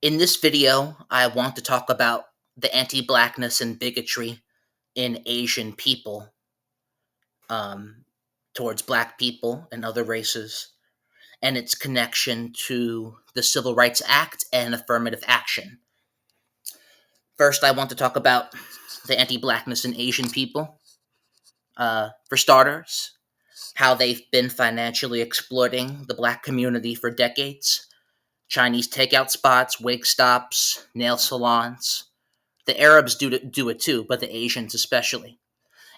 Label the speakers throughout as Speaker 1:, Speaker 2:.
Speaker 1: In this video, I want to talk about the anti-Blackness and bigotry in Asian people um, towards Black people and other races, and its connection to the Civil Rights Act and affirmative action. First, I want to talk about the anti-Blackness in Asian people. For starters, how they've been financially exploiting the Black community for decades. Chinese takeout spots, wig stops, nail salons. The Arabs do it too, but the Asians especially.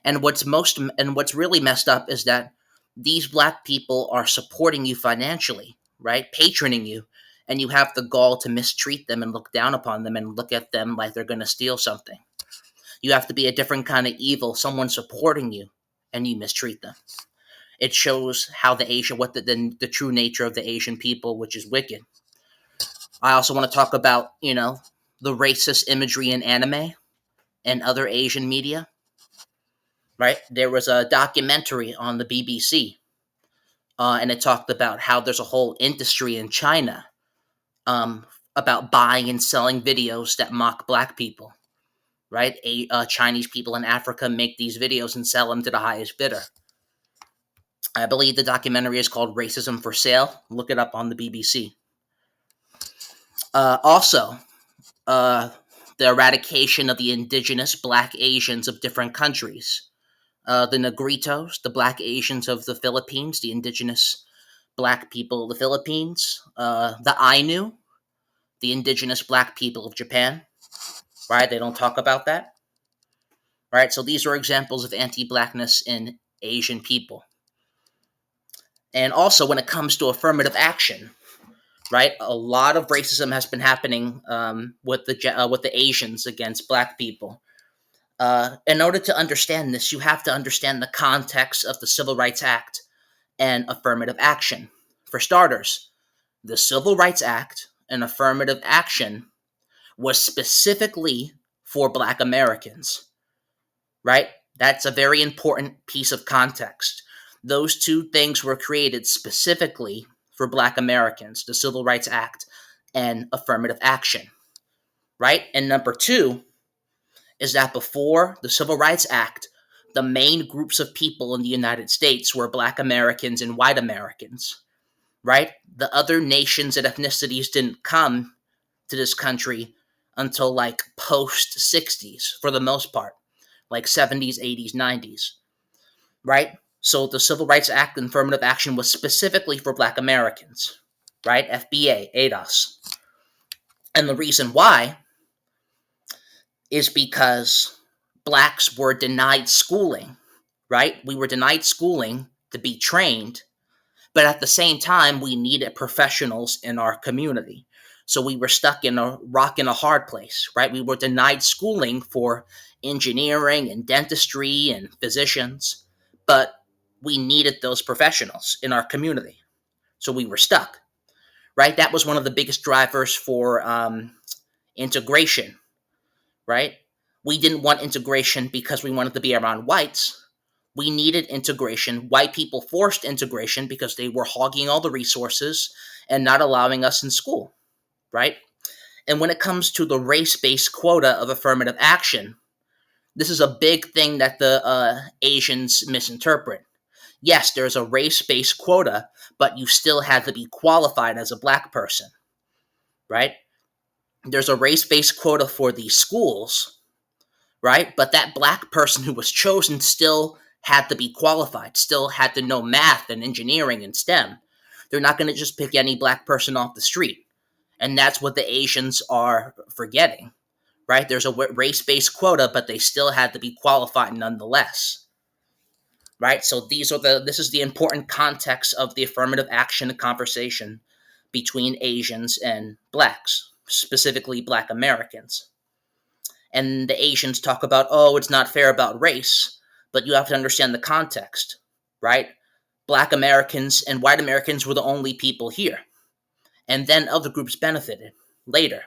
Speaker 1: And what's really messed up is that these Black people are supporting you financially, right? Patroning you, and you have the gall to mistreat them and look down upon them and look at them like they're going to steal something. You have to be a different kind of evil, someone supporting you, and you mistreat them. It shows how the true nature of the Asian people, which is wicked. I also want to talk about, the racist imagery in anime and other Asian media, right? There was a documentary on the BBC, and it talked about how there's a whole industry in China about buying and selling videos that mock Black people, right? Chinese people in Africa make these videos and sell them to the highest bidder. I believe the documentary is called Racism for Sale. Look it up on the BBC. Also, the eradication of the indigenous Black Asians of different countries. The Negritos, the Black Asians of the Philippines, the indigenous Black people of the Philippines. The Ainu, the indigenous Black people of Japan. Right? They don't talk about that. Right? So these are examples of anti-Blackness in Asian people. And also, when it comes to affirmative action, right? A lot of racism has been happening with the Asians against Black people. In order to understand this, you have to understand the context of the Civil Rights Act and affirmative action. For starters, the Civil Rights Act and affirmative action was specifically for Black Americans, right? That's a very important piece of context. Those two things were created specifically for Black Americans, the Civil Rights Act and affirmative action, right? And number two is that before the Civil Rights Act, the main groups of people in the United States were Black Americans and white Americans, right? The other nations and ethnicities didn't come to this country until like post 60s for the most part, like 70s, 80s, 90s, right? So the Civil Rights Act and affirmative action was specifically for Black Americans, right? FBA, ADOS. And the reason why is because Blacks were denied schooling, right? We were denied schooling to be trained, but at the same time, we needed professionals in our community. So we were stuck in a rock and a hard place, right? We were denied schooling for engineering and dentistry and physicians, but we needed those professionals in our community. So we were stuck, right? That was one of the biggest drivers for integration, right? We didn't want integration because we wanted to be around whites. We needed integration. White people forced integration because they were hogging all the resources and not allowing us in school, right? And when it comes to the race-based quota of affirmative action, this is a big thing that the Asians misinterpret. Yes, there's a race-based quota, but you still had to be qualified as a Black person, right? There's a race-based quota for these schools, right? But that Black person who was chosen still had to be qualified, still had to know math and engineering and STEM. They're not going to just pick any Black person off the street. And that's what the Asians are forgetting, right? There's a race-based quota, but they still had to be qualified nonetheless, right? So this is the important context of the affirmative action conversation between Asians and Blacks, specifically Black Americans. And the Asians talk about, oh, it's not fair about race, but you have to understand the context, right? Black Americans and white Americans were the only people here. And then other groups benefited later,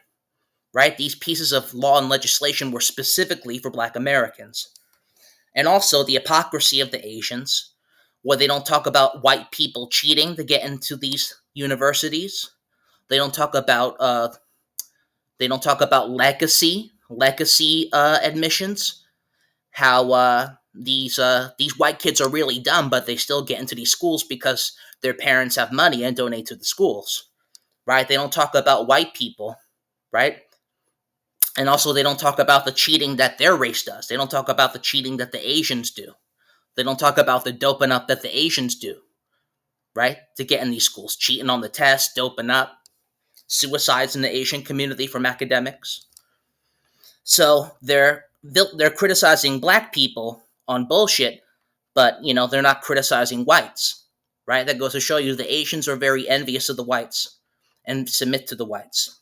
Speaker 1: right? These pieces of law and legislation were specifically for Black Americans. And also the hypocrisy of the Asians, where they don't talk about white people cheating to get into these universities. They don't talk about They don't talk about legacy admissions. How these white kids are really dumb, but they still get into these schools because their parents have money and donate to the schools, right? They don't talk about white people, right? And also, they don't talk about the cheating that their race does. They don't talk about the cheating that the Asians do. They don't talk about the doping up that the Asians do, right? To get in these schools, cheating on the test, doping up, suicides in the Asian community from academics. So they're criticizing black people on bullshit, but they're not criticizing whites, right? That goes to show you the Asians are very envious of the whites and submit to the whites,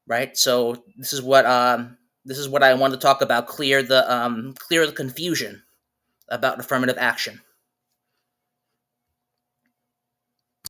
Speaker 1: right? So this is what I want to talk about. Clear the confusion about affirmative action.